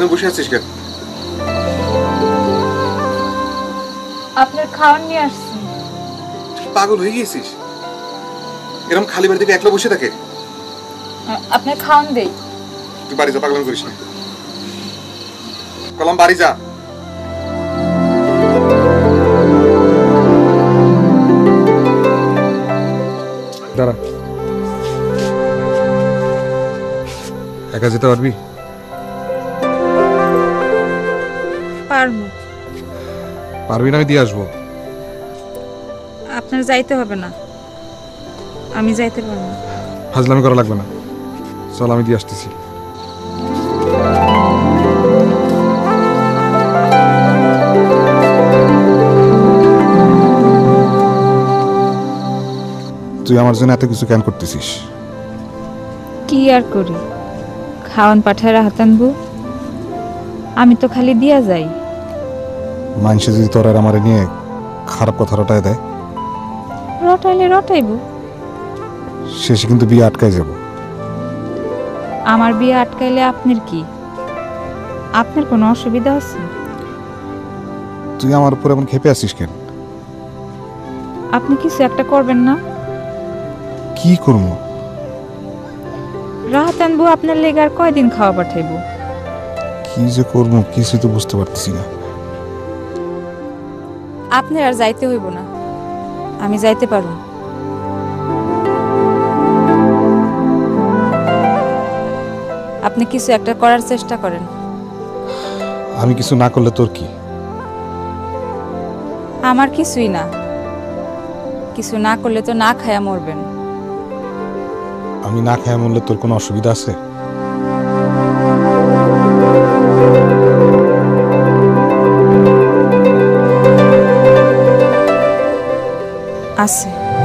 এরকম বসে আছিস কেন? আপনার খাওয়ার নিয়ে আসছি। পাগল হয়ে গেছিস? এরকম খালি বাড়ি থেকে একলা বসে থাকে? আপনার খাওয়ান দেই। তুই বাড়ি যা, পাগল করিস না। কলাম বাড়ি যা। দাঁড়া, একা যেতে পারবি? পারবো। পারবি না? আমি দিয়ে আসবো। আপনার যাইতে হবে না, আমি যাইতে পারবো। ফাজলামি করা লাগবে না, চল আমি দিয়ে আসতেছি। তুই আমার জন্য এত কিছু কেন করতেছিস? কি আর করি, খাওয়ান পাঠায় হাতানবু, আমি তো খালি দিয়া যাই। মানুষে যদি তোর আর আমার নিয়ে খারাপ কথা রটায় দেয়, রটাইলে রটাইবো, শেষে কিন্তু বিয়ে আটকায় যাব। আমার বিয়ে আটকাইলে আপনার কি? আপনার কোনো অসুবিধা আছে? তুই আমার উপর এমন খেপে আছিস কেন? আপনি কিছু একটা করবেন না? কি করবো? রাহাত আনবো আপনার লেগে আর কয়দিন খাওয়া পাঠাইবো? কি যে করবো কিছু তো বুঝতে পারতেছি না। আপনার আর যাইতে হইব না, আমি যাইতে পারব। আপনি কিছু একটা করার চেষ্টা করেন। আমি কিছু না করলে তোর কি? আমার কিছুই না, কিছু না করলে তো না খায়া মরবেন। আমি না খায় মরলে তোর কোনো অসুবিধা আছে?